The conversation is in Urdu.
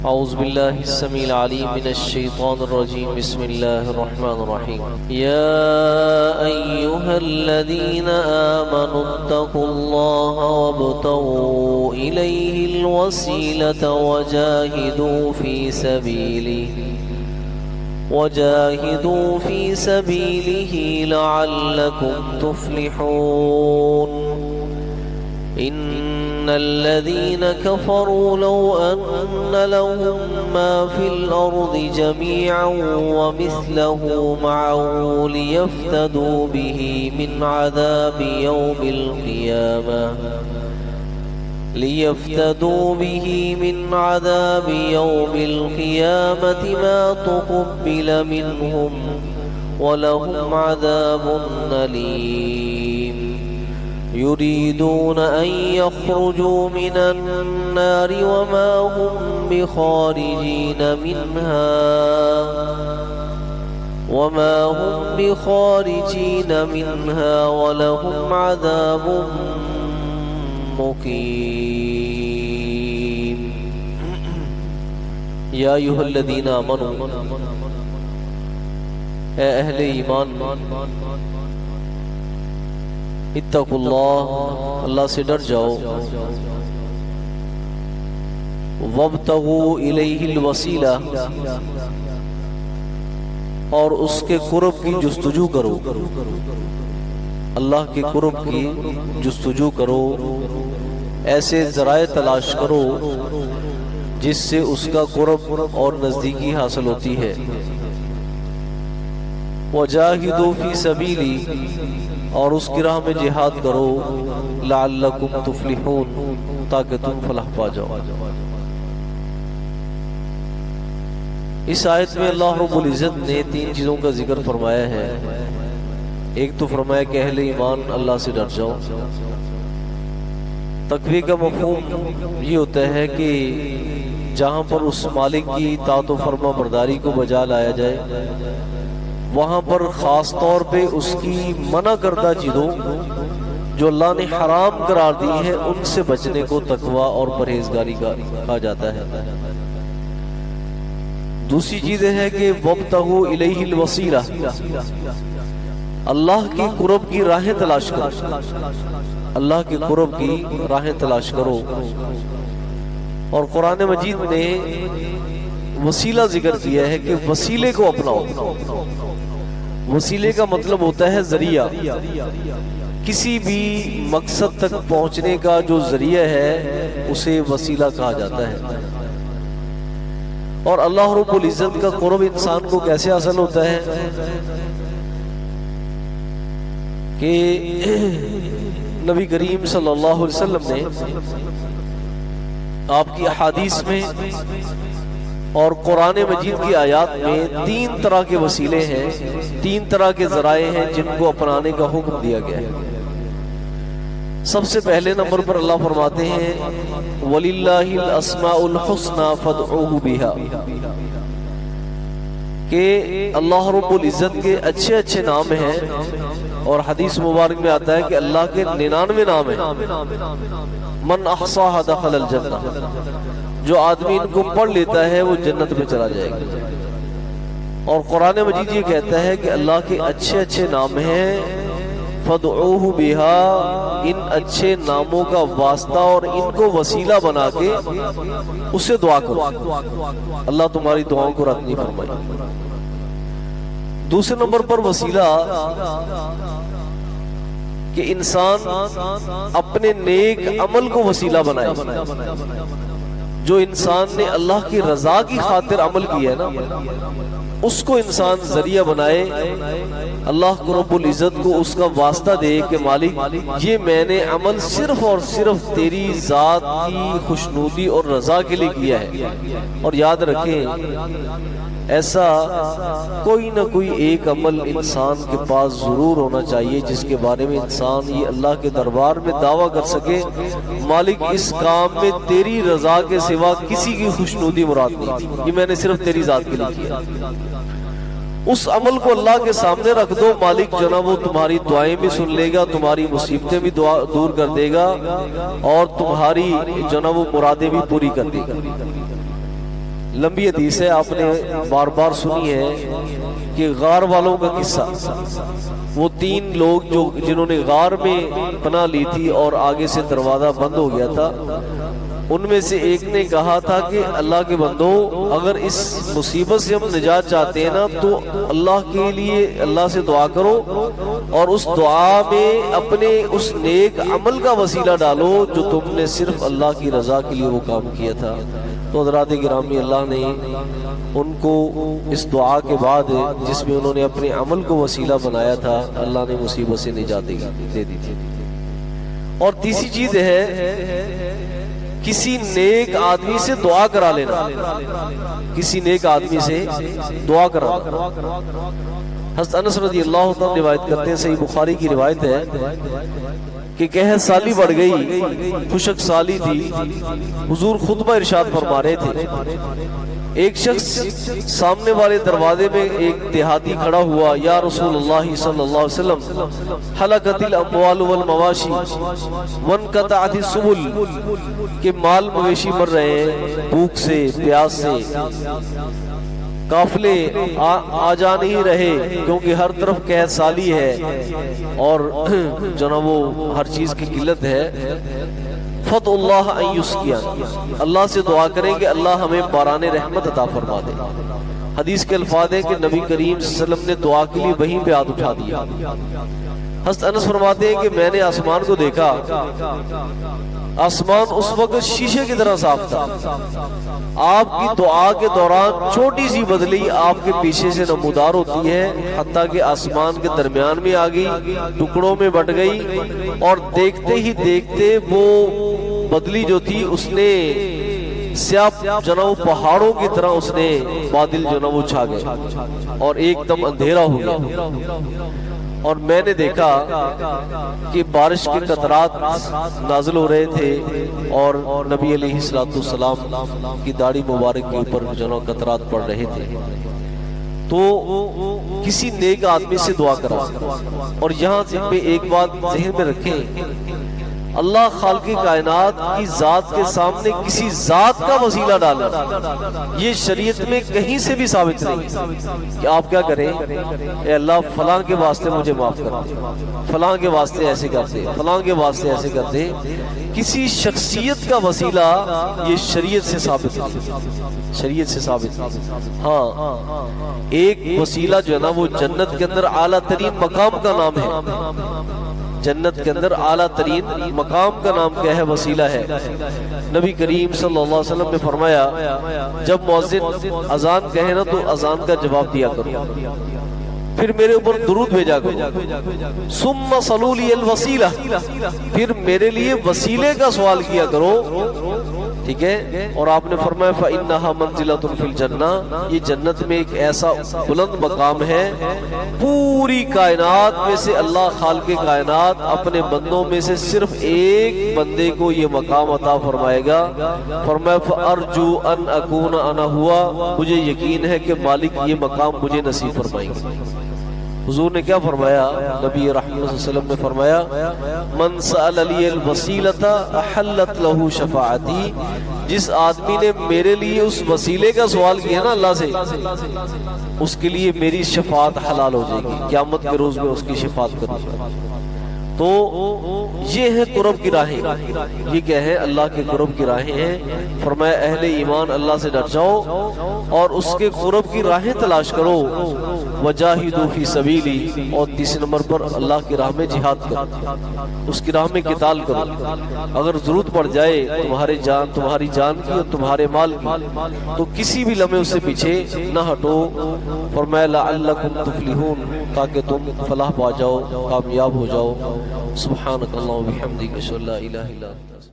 أعوذ بالله السميع العليم من الشيطان الرجيم بسم الله الرحمن الرحيم يا أيها الذين آمنوا اتقوا الله وابتغوا إليه الوسيلة وجاهدوا في سبيله لعلكم تفلحون إن الذين كفروا لو أن لهم ما في الأرض جميعا ومثله معه ليفتدوا به من عذاب يوم القيامة ما تقبل منهم ولهم عذاب أليم يريدون أن يخرجوا من النار وما هم بخارجين منها ولهم عذاب مقيم یا ایھا الذین آمنوا اے اہل ایمان اتقوا اللہ اللہ سے ڈر جاؤ وابتغوا الیہ الوسیلہ اور اس کے قرب کی جستجو کرو اللہ کے قرب کی جستجو کرو ایسے ذرائع تلاش کرو جس سے اس کا قرب اور نزدیکی حاصل ہوتی ہے وجاہدوا فی سبیلی اور اس کی راہ میں جہاد کرو لعلکم تفلحون تاکہ تم فلاح پا جاؤ۔ اس آیت میں اللہ رب العزت نے 3 چیزوں کا ذکر فرمایا ہے۔ ایک تو فرمایا کہ اہل ایمان اللہ سے ڈر جاؤ۔ تقوی کا مفہوم یہ ہوتا ہے کہ جہاں پر اس مالک کی اطاعت و فرما برداری کو بجا لایا جائے وہاں پر خاص طور پہ اس کی منع کردہ چیزوں جو اللہ نے حرام قرار دی ہیں ان سے بچنے کو تقوی اور پرہیزگاری کہا جاتا ہے۔ دوسری چیز ہے کہ وابتغوا الیہ الوسیلہ اللہ کی قرب کی راہیں تلاش کرو، اللہ کی قرب کی راہیں تلاش کرو۔ اور قرآن مجید نے وسیلہ ذکر کیا ہے کہ وسیلے کو اپناؤ۔ وسیلے کا مطلب ہوتا ہے ذریعہ، کسی بھی مقصد تک پہنچنے کا جو ذریعہ ہے اسے وسیلہ کہا جاتا ہے۔ اور اللہ رب العزت کا قرب انسان کو کیسے حاصل ہوتا ہے کہ نبی کریم صلی اللہ علیہ وسلم نے آپ کی احادیث میں اور قرآن مجید کی آیات میں 3 طرح کے وسیلے ہیں، 3 طرح کے ذرائع ہیں جن کو اپنانے کا حکم دیا گیا ہے۔ سب سے پہلے نمبر پر اللہ فرماتے ہیں وَلِلَّهِ الْأَسْمَاءُ الْحُسْنَى فَادْعُوهُ بِهَا، کہ اللہ رب العزت کے اچھے اچھے نام ہیں، اور حدیث مبارک میں آتا ہے کہ اللہ کے 99 نام ہیں۔ من احصاها دخل الجنہ، جو آدمی ان کو پڑھ لیتا ہے وہ جنت میں چلا جائے گا۔ اور قرآن مجید یہ کہتا ہے کہ اللہ کے اچھے اچھے نام ہیں فَادْعُوهُ بِهَا، ان اچھے ناموں کا واسطہ اور ان کو وسیلہ بنا کے اس سے دعا کرو، اللہ تمہاری دعاؤں کو رد نہیں فرمائے۔ دوسرے نمبر پر وسیلہ کہ انسان اپنے نیک عمل کو وسیلہ بنائے۔ جو انسان نے اللہ کی رضا کی خاطر عمل کیا ہے نا اس کو انسان ذریعہ بنائے، اللہ کو رب العزت کو اس کا واسطہ دے کہ مالک یہ میں نے عمل صرف اور صرف تیری ذات کی خوشنودی اور رضا کے لیے کیا ہے۔ اور یاد رکھیں ایسا کوئی نہ کوئی ایک عمل انسان کے پاس ضرور ہونا چاہیے جس کے بارے میں انسان یہ اللہ کے دربار میں دعویٰ کر سکے مالک اس کام میں تیری رضا کے سوا کسی کی خوشنودی مراد نہیں تھی، یہ میں نے صرف تیری ذات کے لیے کیا۔ اس عمل کو اللہ کے سامنے رکھ دو، مالک جو نا وہ تمہاری دعائیں بھی سن لے گا، تمہاری مصیبتیں بھی دور کر دے گا، اور تمہاری جو نا وہ مرادیں بھی پوری کر دے گا۔ لمبی حدیث ہے، آپ نے بار بار سنی ہے کہ غار والوں کا قصہ، وہ 3 لوگ جنہوں نے غار میں پناہ لی تھی اور آگے سے دروازہ بند ہو گیا تھا، ان میں سے ایک نے کہا تھا کہ اللہ کے بندو، اگر اس مصیبت سے ہم نجات چاہتے ہیں نا تو اللہ کے لیے اللہ سے دعا کرو اور اس دعا میں اپنے اس نیک عمل کا وسیلہ ڈالو جو تم نے صرف اللہ کی رضا کے لیے وہ کام کیا تھا۔ تو حضرات گرامی، اللہ نے ان کو اس دعا کے بعد جس میں انہوں نے اپنے عمل کو وسیلہ بنایا تھا، اللہ نے مصیبت سے نجات دے دی تھی۔ اور تیسری چیز ہے کسی نیک آدمی سے دعا کرا لینا، کسی نیک آدمی سے دعا کرانا۔ حضرت انس رضی اللہ تعالیٰ روایت کرتے ہیں، صحیح بخاری کی روایت ہے کہ قحط سالی بڑھ گئی، خشک سالی تھی، حضور خطبہ ارشاد فرما رہے تھے، ایک شخص سامنے والے دروازے میں ایک دیہاتی کھڑا ہوا، یا رسول اللہ صلی اللہ علیہ وسلم، حلقت الاموال والمواشی وانقطعت السبل، کہ مال مویشی مر رہے ہیں بھوک سے، پیاس سے، قافلے آ جا نہیں رہے کیونکہ ہر طرف قحط سالی ہے اور جناب وہ ہر چیز کی قلت ہے۔ فَدْعُوا اللَّهَ أَن يُسْقِيَنَا، اللہ سے دعا کریں کہ اللہ ہمیں باران رحمت عطا فرما دے۔ حدیث کے الفاظ ہیں کہ نبی کریم صلی اللہ علیہ وسلم نے دعا کے لیے وہیں پہ ہاتھ اٹھا دیا۔ حضرت انس فرماتے ہیں کہ میں نے آسمان کو دیکھا، آسمان اس وقت شیشے کی طرح صاف تھا، آپ کی دعا کے دوران چھوٹی سی بدلی آپ کے پیچھے سے نمودار ہوتی ہے، حتیٰ کہ آسمان کے درمیان میں آ گئی، ٹکڑوں میں بٹ گئی، اور دیکھتے ہی دیکھتے وہ بدلی جو تھی اس نے سیاہ جناب پہاڑوں کی طرح اس نے بادل جناب وہ چھا گئے اور ایک دم اندھیرا ہو گیا، اور میں نے دیکھا کہ بارش کے قطرات نازل ہو رہے تھے اور نبی علیہ السلام کی داڑھی مبارک کے اوپر جناب قطرات پڑ رہے تھے۔ تو کسی نیک آدمی سے دعا کرا، اور یہاں پہ ایک بات ذہن میں رکھیں، اللہ خالق کائنات کی ذات کے سامنے کسی ذات کا وسیلہ ڈالنا یہ شریعت میں کہیں سے بھی ثابت نہیں کہ آپ کیا کریں، اے اللہ فلاں کے واسطے مجھے معاف کر دے، فلاں کے واسطے ایسے کر دے، فلاں کے واسطے ایسے کر دے۔ کسی شخصیت کا وسیلہ یہ شریعت سے ثابت نہیں، شریعت سے ثابت نہیں۔ ہاں ایک وسیلہ جو ہے نا وہ جنت کے اندر اعلیٰ ترین مقام کا نام ہے، جنت کے اندر اعلیٰ ترین مقام کا نام کیا ہے؟ وسیلہ ہے۔ نبی کریم صلی اللہ علیہ وسلم نے فرمایا جب مؤذن اذان کہے نا تو اذان کا جواب دیا کرو، پھر میرے اوپر درود بھیجا کرو، ثم صلوا لی الوسیلہ، پھر میرے لیے وسیلے کا سوال کیا کرو، ٹھیک ہے؟ اور آپ نے فرمایا فَإِنَّهَا مَنزِلَةٌ فِي الْجَنَّةِ، یہ جنت میں ایک ایسا بلند مقام ہے، پوری کائنات میں سے اللہ خالق کائنات اپنے بندوں میں سے صرف ایک بندے کو یہ مقام عطا فرمائے گا۔ فرمایا فَأَرْجُو أَنْ أَكُونَ أَنَا هُوَ، مجھے یقین ہے کہ مالک یہ مقام مجھے نصیب فرمائیں گے۔ حضور نے کیا فرمایا؟ نبی رحمت صلی اللہ علیہ وسلم نے فرمایا من سأل لی الوسیلۃ احلت له شفاعتی، جس آدمی نے میرے لیے اس وسیلے کا سوال کیا نا اللہ سے، اس کے لیے میری شفاعت حلال ہو جائے گی، قیامت کے روز میں اس کی شفاعت کروں گا۔ تو یہ ہے قرب کی راہیں، یہ کیا ہے؟ اللہ کے قرب کی راہیں ہیں۔ فرمایا اہل ایمان اللہ سے ڈر جاؤ اور اس کے قرب کی راہیں تلاش کرو، وجاہدوا فی سبیلی، اور تیسرے نمبر پر اللہ کی راہ میں جہاد کرو، اس کی راہ میں قتال کرو، اگر ضرورت پڑ جائے تمہاری جان کی اور تمہارے مال کی تو کسی بھی لمحے اس سے پیچھے نہ ہٹو۔ فرمایا لعلکم تفلحون، تاکہ تم فلاح پا جاؤ، کامیاب ہو جاؤ۔ سبحانک اللہم و بحمدک، اشہد ان لا الہ الا انت۔